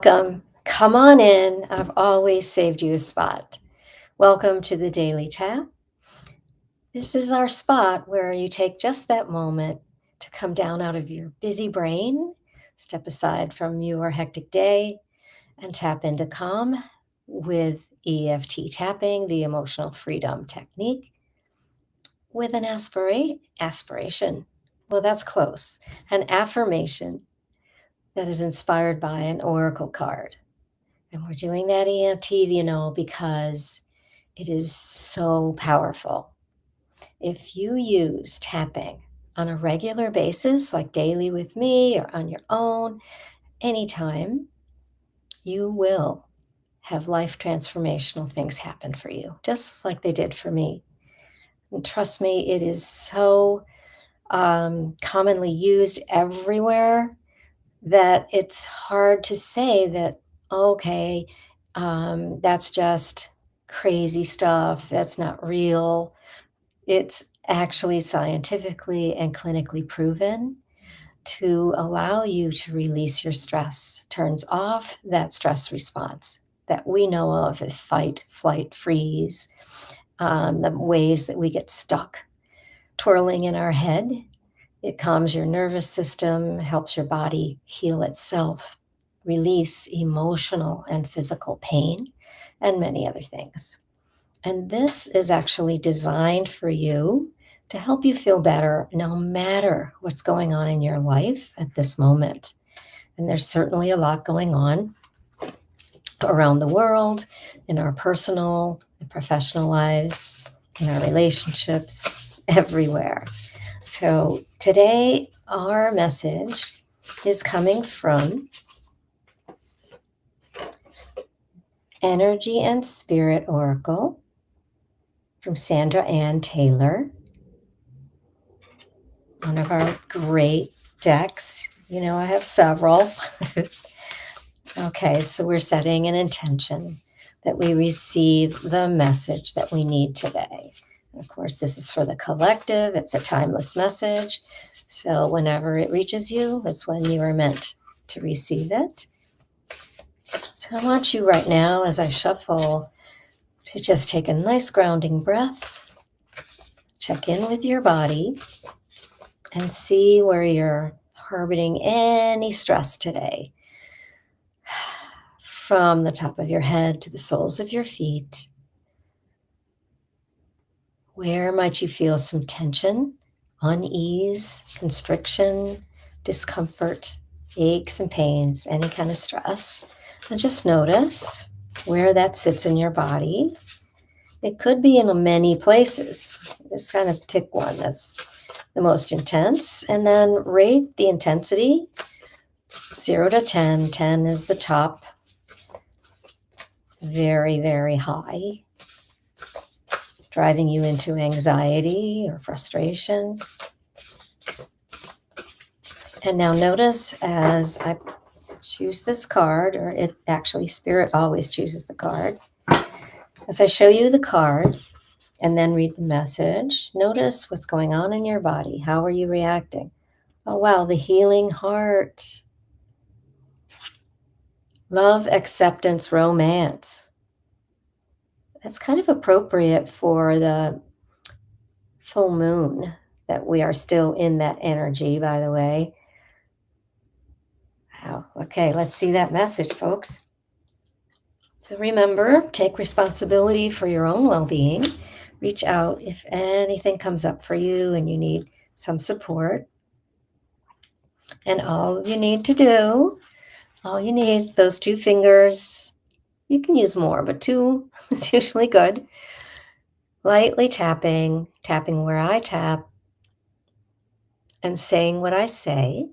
Come on in. I've always saved you a spot. Welcome to the Daily Tap. This is our spot where you take just that moment to come down out of your busy brain, step aside from your hectic day, and tap into calm with EFT tapping, the emotional freedom technique, with an aspiration. Well, that's close. An affirmation that is inspired by an oracle card. And we're doing that EMT, because it is so powerful. If you use tapping on a regular basis, like daily with me or on your own, anytime, you will have life transformational things happen for you, just like they did for me. And trust me, it is so commonly used everywhere that it's hard to say that, okay, that's just crazy stuff. That's not real. It's actually scientifically and clinically proven to allow you to release your stress, turns off that stress response that we know of as fight, flight, freeze, the ways that we get stuck twirling in our head. It calms your nervous system, helps your body heal itself, release emotional and physical pain, and many other things. And this is actually designed for you to help you feel better no matter what's going on in your life at this moment. And there's certainly a lot going on around the world, in our personal and professional lives, in our relationships, everywhere. So today, our message is coming from Energy and Spirit Oracle from Sandra Ann Taylor, one of our great decks. I have several. Okay, so we're setting an intention that we receive the message that we need today. Of course, this is for the collective. It's a timeless message. So whenever it reaches you, that's when you are meant to receive it. So I want you right now, as I shuffle, to just take a nice grounding breath, check in with your body, and see where you're harboring any stress today. From the top of your head to the soles of your feet. Where might you feel some tension, unease, constriction, discomfort, aches and pains, any kind of stress? And just notice where that sits in your body. It could be in many places. Just kind of pick one that's the most intense and then rate the intensity 0 to 10. 10 is the top. Very, very high, driving you into anxiety or frustration. And now notice as I choose this card, or it actually, Spirit always chooses the card. As I show you the card and then read the message, notice what's going on in your body. How are you reacting? Oh, wow, the healing heart. Love, acceptance, romance. That's kind of appropriate for the full moon, that we are still in that energy, by the way. Wow. Okay, let's see that message, folks. So remember, take responsibility for your own well-being. Reach out if anything comes up for you and you need some support. And all you need, those 2 fingers. You can use more, but 2 is usually good. Lightly tapping where I tap, and saying what I say,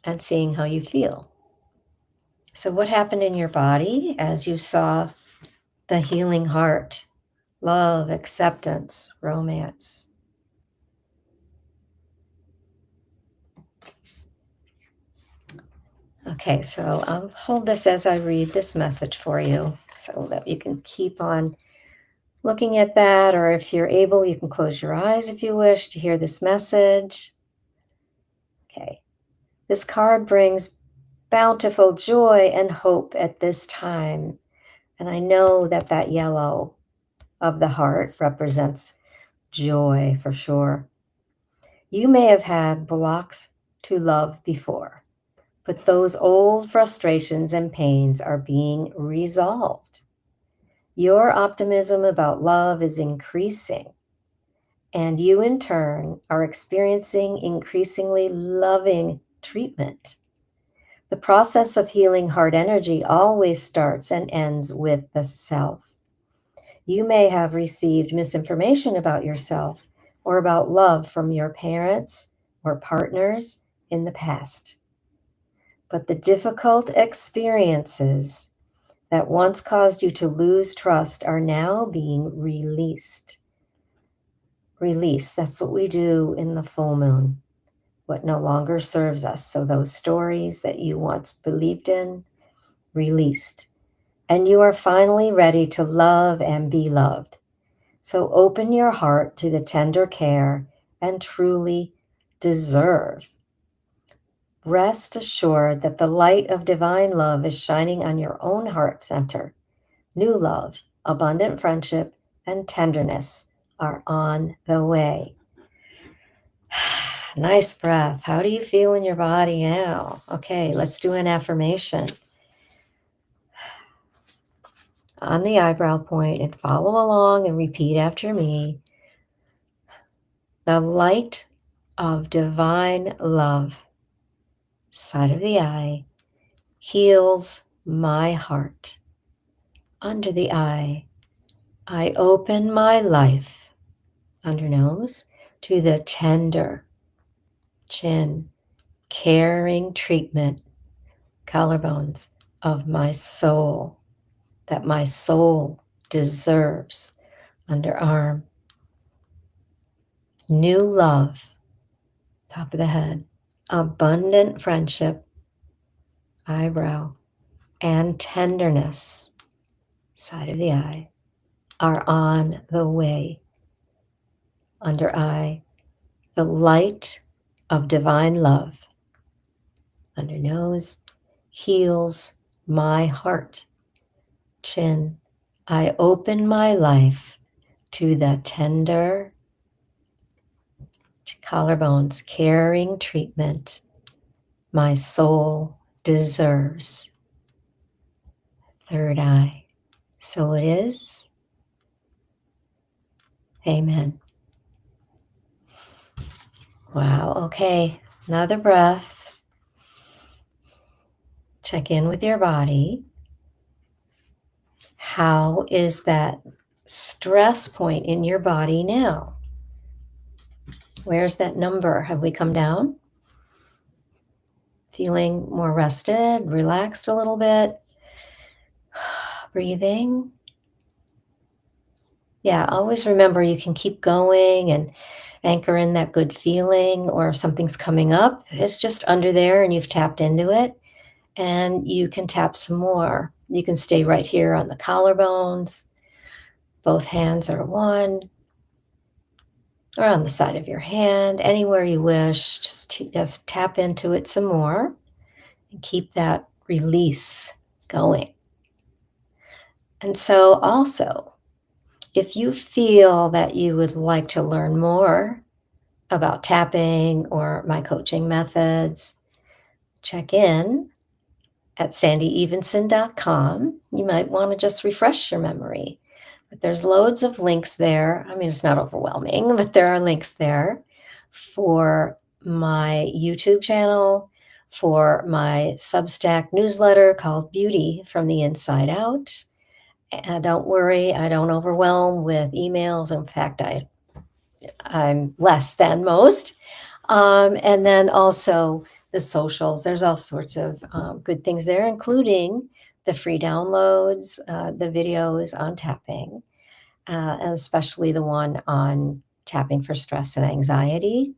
and seeing how you feel. So what happened in your body as you saw the healing heart, love, acceptance, romance? Okay, so I'll hold this as I read this message for you so that you can keep on looking at that, or if you're able, you can close your eyes if you wish to hear this message. Okay, this card brings bountiful joy and hope at this time. And I know that that yellow of the heart represents joy for sure. You may have had blocks to love before, but those old frustrations and pains are being resolved. Your optimism about love is increasing, and you in turn are experiencing increasingly loving treatment. The process of healing heart energy always starts and ends with the self. You may have received misinformation about yourself or about love from your parents or partners in the past. But the difficult experiences that once caused you to lose trust are now being released. Release, that's what we do in the full moon, what no longer serves us. So those stories that you once believed in, released. And you are finally ready to love and be loved. So open your heart to the tender care and truly deserve. Rest assured that the light of divine love is shining on your own heart center. New love, abundant friendship, and tenderness are on the way. Nice breath. How do you feel in your body now? Okay, let's do an affirmation. On the eyebrow point, and follow along and repeat after me. The light of divine love, side of the eye, heals my heart. Under the eye, I open my life, under nose, to the tender chin, caring treatment, collarbones of my soul, that my soul deserves, underarm. New love, top of the head, abundant friendship, eyebrow, and tenderness, side of the eye, are on the way. Under eye, the light of divine love, under nose, heals my heart. Chin, I open my life to the tender collarbones, caring treatment my soul deserves. Third eye, so it is. Amen. Wow, okay, another breath. Check in with your body. How is that stress point in your body now? Where's that number? Have we come down? Feeling more rested, relaxed a little bit? Breathing. Yeah, always remember you can keep going and anchor in that good feeling, or if something's coming up, it's just under there and you've tapped into it, and you can tap some more. You can stay right here on the collarbones. Both hands are one, or on the side of your hand, anywhere you wish. Just tap into it some more and keep that release going. And so also, if you feel that you would like to learn more about tapping or my coaching methods, check in at sandyevenson.com. You might want to just refresh your memory. But there's loads of links there. I mean, it's not overwhelming, but there are links there for my YouTube channel, for my Substack newsletter called Beauty from the Inside Out. And don't worry, I don't overwhelm with emails. In fact, I'm less than most. And then also the socials. There's all sorts of good things there, including the free downloads, the videos on tapping, and especially the one on tapping for stress and anxiety,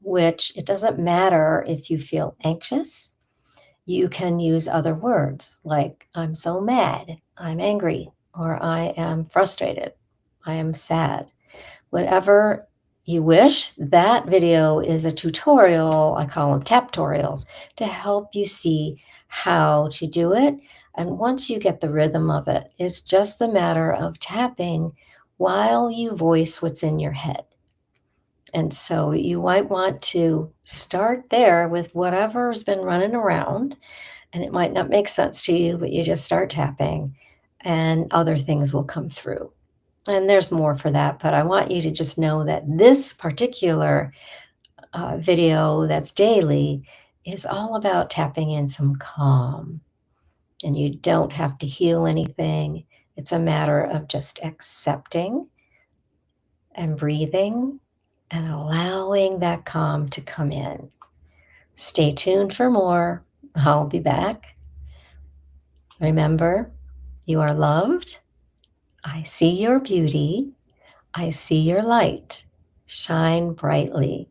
which it doesn't matter if you feel anxious. You can use other words like, I'm so mad, I'm angry, or I am frustrated, I am sad. Whatever you wish, that video is a tutorial, I call them taptorials, to help you see how to do it. And once you get the rhythm of it, it's just a matter of tapping while you voice what's in your head. And so you might want to start there with whatever's been running around, and it might not make sense to you, but you just start tapping and other things will come through. And there's more for that, but I want you to just know that this particular video that's daily is all about tapping in some calm. And you don't have to heal anything. It's a matter of just accepting and breathing and allowing that calm to come in. Stay tuned for more. I'll be back. Remember, you are loved. I see your beauty. I see your light. Shine brightly.